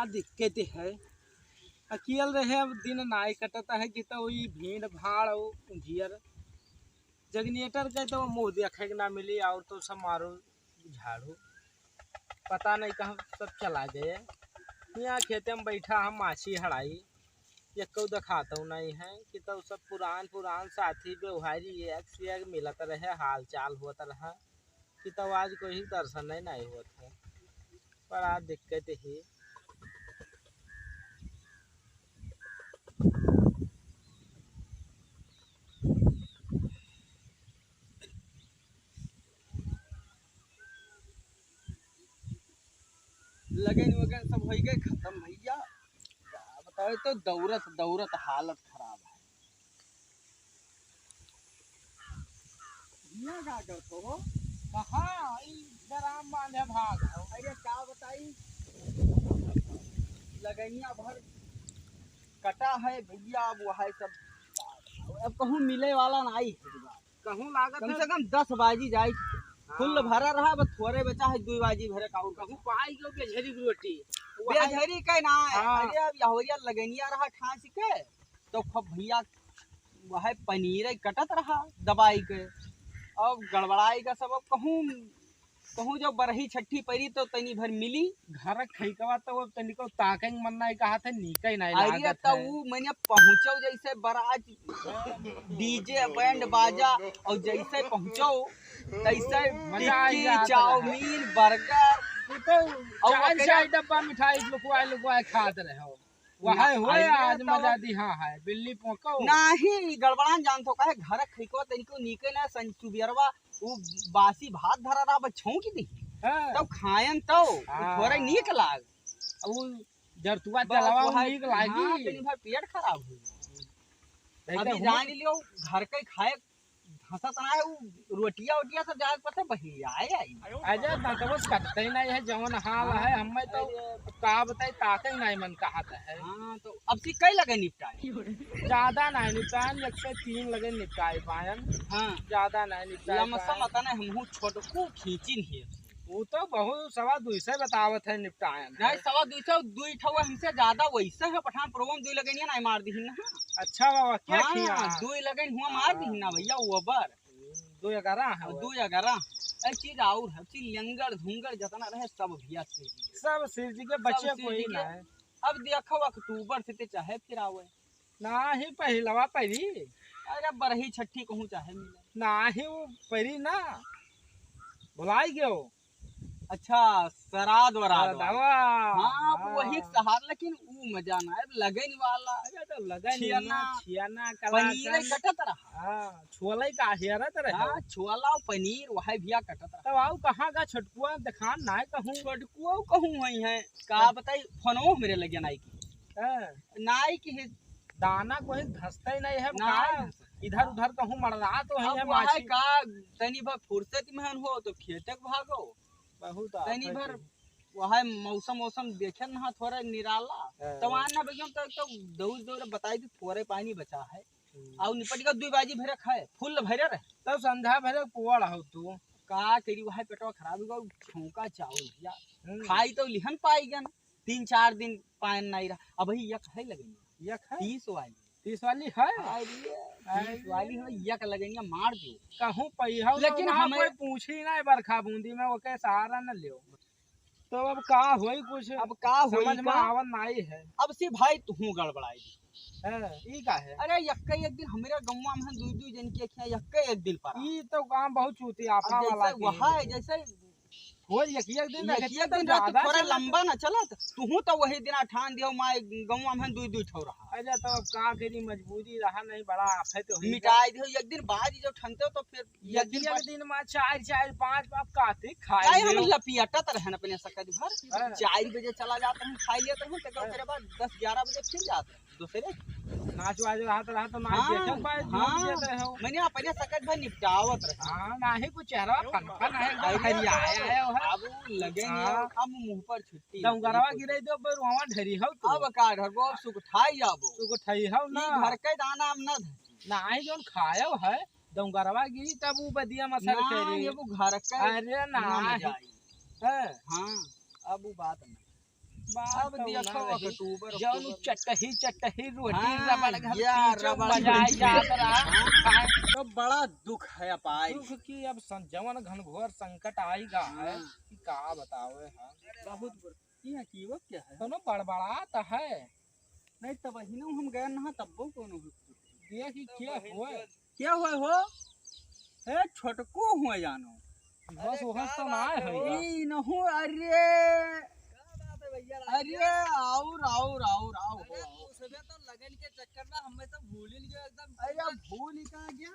दिक्कत है। अकेल रहे अब दिन नाई कटता है कि तो वही भीड़ भाड़ और झियर जगनेटर के तो मुँह देखे के ना मिली और तो सब मारो झाड़ू पता नहीं कहाँ सब चला गए। यहाँ खेते में बैठा हम माछी हड़ाई ये कौ दिखाता नहीं है कि तो सब पुरान पुरान साथी व्यवहारी एक से एक मिलत रहे हाल चाल होता रहा कि तो आज कोई दर्शन नहीं होता है। बड़ा दिक्कत है। लगन वगन सब हो गए खत्म भैया। बताओ तो दौरत दौरत हालत खराब है। भैया का करते हो कहाँ ग्राम बांधे भाग हो। अरे क्या बताई लगनिया भर कटा है भैया। अब वह सब अब कहूँ मिले वाला नहीं कहूँ लागत कम से कम 10 बाजी जाए फुल भरा रहा बस थोड़े बचा है 2 बाजी भरे कहूँ कहूँ पाई के बेझरी रोटी बेझरी के ना। अरे अब यहोरिया लगनिया रहा ठांस के तो खब भैया वह पनीर कटत रहा दवाई के अब गड़बड़ाई का सब। कहूँ कहूँ जब बरही छठी परी तो तनी भर मिली घर खैकवा तो तनी को ताके मन नहीं कहा था निकई नहीं लागत है। तो मैंने पहुंचो जैसे बारात डीजे बैंड बाजा और जैसे पहुंचो तैसे टिक्की चाउमीन बर्गर तो चाय डब्बा मिठाई लुकवाए खाते रहे हो वह होए आज मजा दी। हाँ है बिल्ली पोको नहीं गड़बड़ान जान तो कहे घर खैको तनिको निके ना संचुबियरवा वो बासी भात धरा रहा बच्चों की दी तब खायन तो थोड़ा नीक लाग वो जरतुआ चलावा नीक लागी तनी भर पेट खराब हो अभी जान लियो घर के खाए हंसत ना है वो रोटिया ओटिया सब जाके पता बही आई अजय दांतवस कटते नहीं है जवन हाल है हमें तो का बताई ताके नहीं मन कहता है। हां तो अब सी कई लगे निपटाए ज्यादा नहीं निपटान एक से 3 लगे निपटाए पायन। हां ज्यादा नहीं निपटाए लमसा मत ना हमहु छोट को खींचिन है वो तो बहुत 250 बतावत है निपटायन नहीं 250 2 ठो हमसे ज्यादा वैसे है पठान प्रोग्राम 2 लगनिया नहीं मार दी ना। अच्छा बाबा क्या किया 2 लगन हुआ मार दी ना भैया ओवर 2 11 है 2 11 एक चीज और है चीज लंगर धुंगर जितना रहे सब भैया से सब सिर जी के बच्चे कोई ना है। अब देखो अक्टूबर से चाहे फिर आवे ना ही पहलवा परी अरे बरही छठी कहूं चाहे मिले ना ही वो परी ना बुलाई गयो। अच्छा श्राद्ध वराद हाँ वही सहार लेकिन वो मजा ना है लगन वाला। अरे तो लगन छियाना पनीर कटत रहा। हां छोला का हेरत रहा। हां छोला और पनीर वह भैया कटत रहा। तब आओ कहां का छटकुआ दिखान ना कहूं छटकुआ कहूं वही है का बताई फोनो मेरे लगे नाई की नाई की दाना कोई धसता ही नहीं है ना इधर उधर कहूं मरना तो है माछी का तनी भर फुर्सत में हो तो खेतक भागो बहुत तनी भर वह मौसम देखे ना थोड़ा निराला तो ना भैया तो दौड़ दौड़ बताई थी थोड़े पानी बचा है और निपट का 2 बाजी भरे खाए फुल भरे रहे तब संध्या भरे पुआड़ हो तू का तेरी वह पेटवा खराब हो छौका चावल भैया खाई तो लिहन पाई गया 3-4 दिन पान नहीं रहा। अब यक है लगेंगे यक है 30 वाली है 30 वाली है यक लगेंगे मार दो कहूं पहिया लेकिन हमें पूछी ना बरखा बूंदी में वो के सहारा न लियो तो अब का होई कुछ अब का होई समझ में आवन नहीं है। अब से भाई तू गड़बड़ाई है ई का है। अरे यक्का एक दिन हमारे गौवा में 2 जन के खिया यक्का एक दिन पर ई तो काम बहुत चूती आफा वाला वहां जैसे हो एक दिन थोड़ा लंबा ना चलत तू तो वही दिन ठान दियो माय गौवा में 2 ठो रहा। अरे तो का तेरी मजबूरी रहा नहीं बड़ा आफत तो मिटाई दियो एक दिन बाद जो ठनते तो फिर एक दिन में 4 5 बाप काते खाए हम लपियटत रहन अपने सकत भर 4 बजे चला जाते हैं खाई लेते हैं तो फिर बाद 10-11 बजे फिर जाते हैं दूसरे नाच वाज रहा तो नाच देखे पाए हां मैंने अपने सकत भर निपटावत रहे। हां नाही कुछ चेहरा फन है हरिया आया है अब लगेंगे अब मुंह पर छुट्टी दमगरवा गिरे दो पर वहां ढरी हो तो अब का ढरबो सुख ठाई जाबो सुख ठाई हो ना घर के दाना हम ना नाही जोन खायो है दमगरवा गिरी तब वो बदिया मसर करे ये वो घर का अरे ना है हां अब वो बात नहीं अब देखो अक्टूबर जौन चटही रोटी हाँ, रबड़ घर यार, पीछे रबड़ मजा आई की जात रहा खाए। तो बड़ा दुख है अपाई। दुख की अब जवन घनघोर संकट आएगा है कि का बतावे है। बहुत बुरा ये की वो क्या है दोनों बड़बड़ात है। नहीं तब ही हम गए ना तब्बो कोनो ये कि क्या हुआ हो ए छोटको हुआ जानो बस वहां तो ना है ई नहु अरे अरे आओ सबे तो लगन के चक्कर में हमें तो भूल ही गए एकदम। अरे भूल ही कहां गया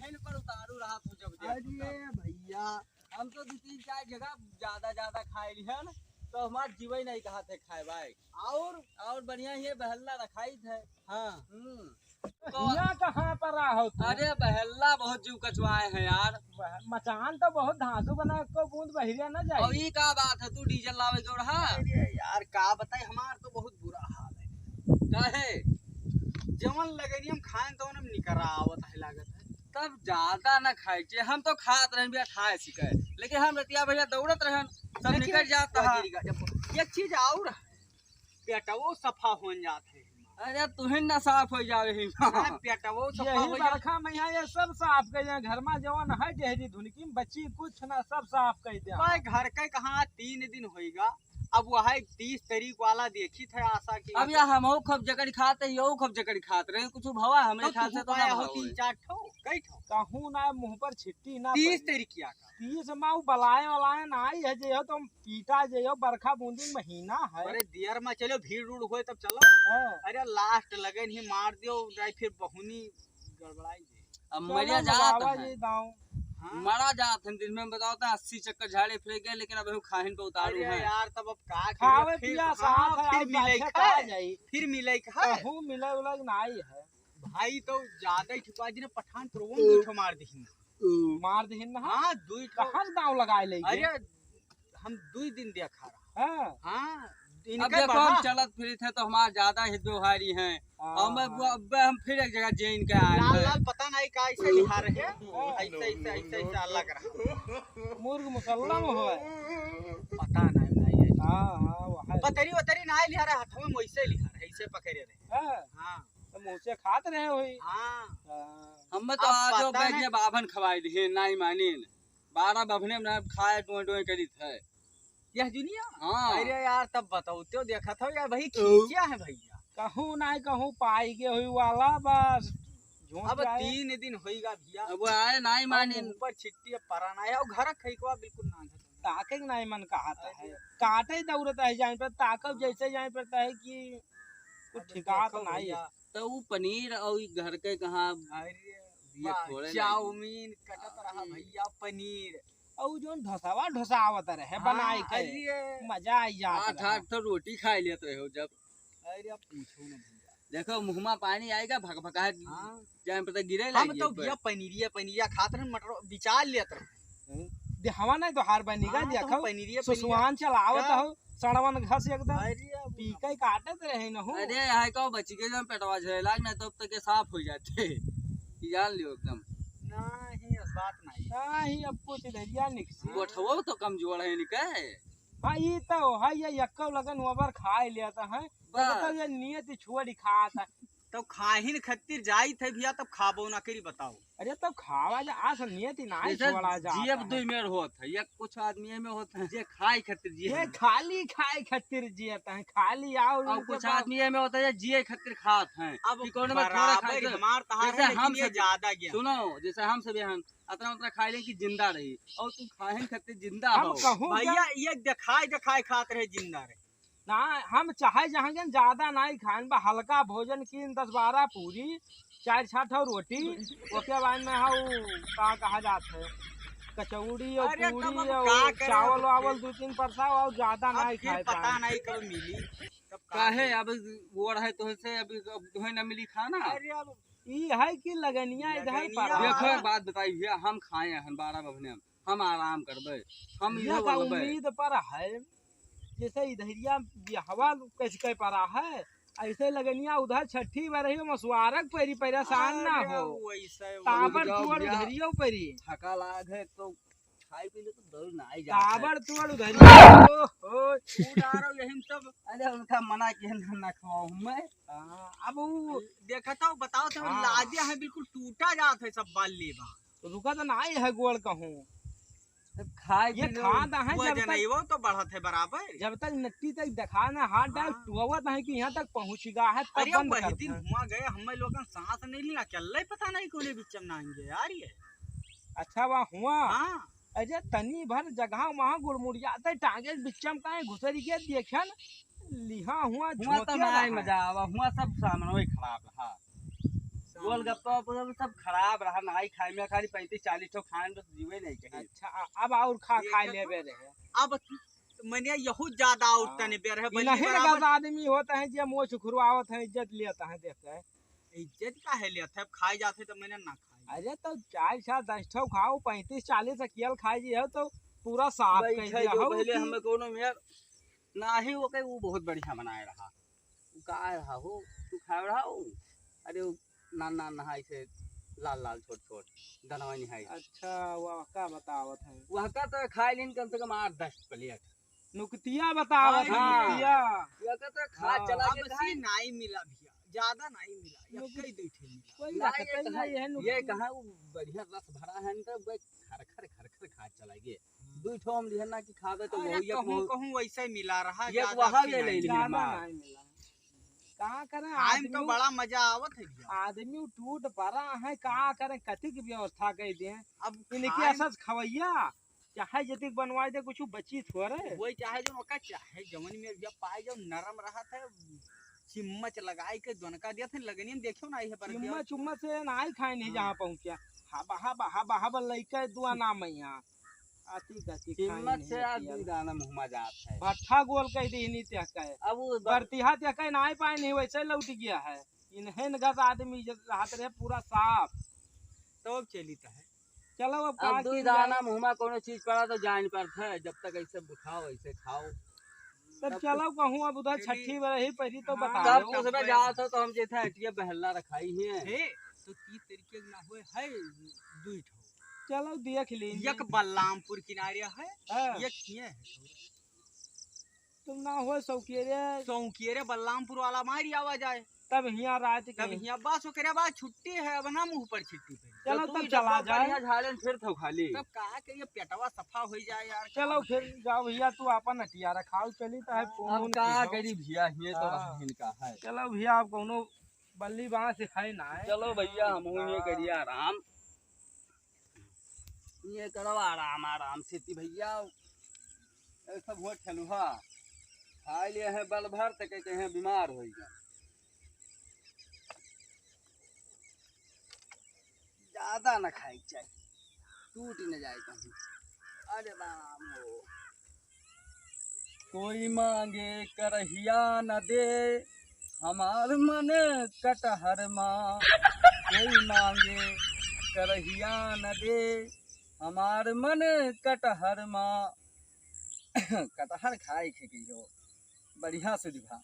हेन पर उतारू रहा तू जब अरे भैया हम तो 2-3-4 जगह ज्यादा खाए ली है ना तो हमार जीवन नहीं कहा थे खाए भाई और बढ़िया ये बहल्ला रखाई थे। हाँ तो यहाँ कहाँ पर रहा हो तू? अरे बहल्ला बहुत जीव कचवाए हैं यार। मचान तो बहुत धांसू बना को बूंद बहिरिया न जाए। और ये का बात है तू डीजल लावे क्यों रहा? अरे यार का बताए हमार तो बहुत बुरा हाल है। काहे जवन लगनी हम खाएं तो हम निकरा आवत है लागत है तब ज्यादा न खाए चाहिए। हम तो खात रहे बिया खाए सिके लेकिन हम रतिया भैया दौड़त रहन सब निकल जाता है। एक चीज और पेटवो सफा हो जात है। अरे तुहिन ना साफ हो जावे ही पेटवो सफा हो जा। बरखा में यहाँ ये सब साफ कर दिया घर में जवन है डेहरी धुनकी में बच्ची कुछ ना सब साफ कर दिया। भाई घर के कहाँ 3 दिन होएगा अब वह 30 तारीख वाला देखी थे आशा की। अब या हम खूब जकड़ी खाते यो खूब जकड़ी खाते रहे कुछ भवा हमरे ख्याल से तो ना हो 3-4 ठो कई ठो कहूं ना मुंह पर छिट्टी ना 30 तारीख किया का 30 में बलाए वलाए ना आई है जे हो तुम पीटा जे हो बरखा बूंदी महीना है। अरे दियर में चलो भीड़ उड़ होए तब चलो। अरे लास्ट लगन ही मार दियो जाए फिर बहुनी गड़बड़ाई दे। अब मरिया जात है मरा जात हम दिन में बताओ तो 80 चक्कर झाड़े फिर गए लेकिन अब हम खाहिन पे उतारू है यार तब अब का खावे पिया साथ फिर मिले खा जाई फिर मिले खा हूं मिले उलग ना आई है भाई तो ज्यादा ही ठुका जी ने पठान प्रोग्राम दो ठो मार दिहिन ना। हां दुई कहां दांव लगाए ले। अरे हम 2 दिन देखा रहा। हां अब देखो हम चलत फिर थे तो हमारा ज्यादा ही व्यवहारी हैं और हम फिर एक जगह जैन के आए लाल लाल पता नहीं का ऐसे लिखा रहे ऐसे लग रहा मुर्ग मुसल्लम हो पता नहीं हां पतरी ना लिखा रहा हाथ में वैसे लिखा रहे ऐसे पकड़े रहे। हां तो मुंह से खात रहे होई। हां हम तो आजो बैठे बाभन खवाई दी नहीं मानिन 12 बभने में खाए टोए करी थे यह दुनिया। हाँ अरे यार तब बताओ तो देखा था यार भाई खींचा है भैया कहूं ना कहूं पाई के हुई वाला बस अब 3 दिन होईगा भैया अब आए नहीं माने ऊपर छिट्टी परा ना है और घर खईकवा बिल्कुल ना ताके नहीं मन कहता है काटे दौड़ता है जाए पर ताकब जैसे जाए पड़ता है कि कुछ ठिकाना नहीं है। तो वो पनीर और घर के कहां अरे चाउमीन कटत रहा भैया पनीर और जो ढोसावत रहे बनाई के मजा आई जात 8 तो रोटी खा लेते रहे हो जब। अरे अब पूछो ना भैया देखो मुंह में पानी आएगा भकभका है जान पता गिरे हम तो भैया पनीरिया खाते रहे मटर बिचार लेते रहे हवा नहीं तो हार बनेगा देखो पनीरिया सुसुआन चलावत हो सड़वन घस एकदम पीके काटत रहे न हो। अरे हाय को बच्ची के जब पेटवा झेला ना तो अब तक साफ हो जाते जान लियो एकदम नहीं बात नहीं अब कुछ धरिया निकसी गोठवो तो कमजोर है निके। हां ये तो है ये यक्को लगन ओवर खाए लेता है तो ये नियत छोड़ी खाता तो खाहिन खत्तिर जाई थे भैया तब खाबो ना करी बताओ। अरे तब खावा जा आज नियत ही ना छोड़ा जा जीव दुई मेर होत है या कुछ आदमी में होत है जे खाए खत्तिर जी ये खाली खाए खत्तिर जीता है खाली आओ और कुछ आदमी में होता है जिए खत्तिर खात हैं अब कौन में थोड़ा खाए हमार तहार है हम से ज्यादा गया सुनो जैसे हम सब हम अतना उतना खाए ले कि जिंदा रही और तुम खाहिन खत्तिर जिंदा हो भैया ये दिखाए खात रहे जिंदा रहे ना हम चाहे जहाँ ज्यादा नहीं खान बा हल्का भोजन की 10-12 पूरी 4-6 रोटी उसके बाद में हाँ का कहा जाता है कचौड़ी और पूरी और चावल वावल 2-3 परसा और ज्यादा नहीं खाए पता नहीं कब मिली तब काहे अब वो रहे तो से अभी तुम्हें न मिली खाना। अरे अब ये है कि लगनिया इधर पर देखो एक बात बताई भैया हम खाए हैं 12 बजने हम आराम करबे हम ये उम्मीद पर है जैसे इधरिया हवा कैसे कह पा है ऐसे लगनिया उधर छठी बार रही मसुआरक परी परेशान ना हो ताबर तुअर उधरियो परी थका लाग है तो खाई पी ले तो दौड़ ना आई ताबड़ तोड़ उधर ओ उडारो यही सब। अरे उनका मना किया ना खवाऊं मैं। अब वो देखा था बताओ तो हाँ। लाजे है बिल्कुल टूटा जात है सब बाल लेबा। रुका तो नहीं है गोल कहूँ खाए ये खाद है वो जब तक जनइवो तो बढ़त है बराबर। जब तक नट्टी तक दिखा ना हाथ डाल हाँ। टुवत है कि यहाँ तक पहुँच गया है तब अरे बंद वही कर दिन हुआ गए हमें लोगन सांस नहीं लिया चल रही पता नहीं कोने बिचम ना आएंगे यार ये। अच्छा वहाँ हुआ हाँ अजय तनी भर जगह वहाँ गुड़मुड़ियाते टांगे बिचम का घुसरी के देखन लिहा हुआ हुआ तो झोंके ना रहा है। मजा आवा हुआ सब सामान वही खराब रहा। गोलगप्पा सब खराब रहा ना ही खाए में खाली 35-40 ठो खाए में तो जीवे नहीं कहीं। अच्छा अब और खा ले बे रहे अब मैंने यहू ज्यादा और तने बेर है नहीं लगा आदमी होता है जे मोछ खुरवावत है इज्जत लेता है देखते है इज्जत का है लेते खाए जाते तो मैंने ना खाई। अरे तो 4-10 ठो खाओ 35-40 अकेल खाई जी हो तो पूरा साफ कर दिया हो पहले हमें कोनो में ना ही वो कहीं वो बहुत बढ़िया बनाए रहा का रहा हो तू खा रहा हो। अरे ना नहाई से लाल लाल छोट छोट दनवा निहाई। अच्छा वह का बतावत है वह का तो खाए लेन कम से कम 8-10 प्लेट नुकतिया बतावत है हाँ। नुकतिया वह का तो खा हाँ। चला के खाए नहीं मिला भैया ज्यादा नहीं मिला कई दो ठे मिला। कोई ना रखते ही नहीं है ये नुकतिया कहा वो बढ़िया रस भरा है तो भाई खर खर खा चलाएंगे। दो ठो हम लिहन ना कि खावे तो वो ये कहूं वैसे मिला रहा ये वहां ले ले ज्यादा नहीं मिला कहाँ करें आदमी तो बड़ा मजा आवत है भैया। आदमी टूट पड़ा है कहाँ करें कथी की व्यवस्था कर दे अब इनके असर खवैया चाहे जतिक बनवाए दे कुछ बची थोड़े वही चाहे जो ओका चाहे जमन में जब पाए जो नरम रहा था चिम्मच लगाई के दोनका दिया थे लगनी में देखियो ना ये पर चिम्मच चुम्मच से नहीं खाए नहीं जहाँ पहुँचा हबा हबा लइका दुआ नाम यहाँ आती गति चिम्मच से आदमी दाना मुहमा जात है। भट्ठा गोल कह दी नहीं त्या कहे अब वो बरतिहा त्या कहे नहीं पाए नहीं वैसे लौट गया है इन्हें गत आदमी हाथ रहे पूरा साफ तो अब चलित है। चलो अब अब दो दाना मुहमा कोनो चीज पड़ा तो जान पड़ता है जब तक ऐसे बुखाओ ऐसे खाओ तब चलो कहूँ अब उधर छठी रही पहली तो बता तब उसमें जात हो तो हम जैसे हटिया बहलना रखाई है तो 30 तरीके ना हुए है दुई ठो चलो देख ली एक बलरामपुर किनारे है एक किए है तुम ना हो सौकियरे बलरामपुर वाला मारी आवाज आए तब यहाँ रात तब यहाँ बस ओकरे बाद छुट्टी है अब ना मुंह पर छिट्टी पे चलो तब चला जाए झाड़न फिर तो खाली तब कहा के ये पेटवा सफा हो जाए यार। चलो फिर जाओ भैया तू अपन हटिया रखाओ चली तो है अब का करी भैया ये तो इनका है। चलो भैया आप कोनो बल्ली वहां से खाए ना है चलो भैया हम ये करिए आराम ये करो आराम आराम से भैया सब हो ठलुहा खा लिए हैं बल भर तो कहते हैं बीमार हो गए ज्यादा न खाई चाहिए टूट न जाए कहीं। अरे राम हो कोई मांगे करहिया न दे हमार मन कटहर माँ कोई मांगे करहिया न दे हमार मन कटहर माँ कटहर खाए के बढ़िया से दिखा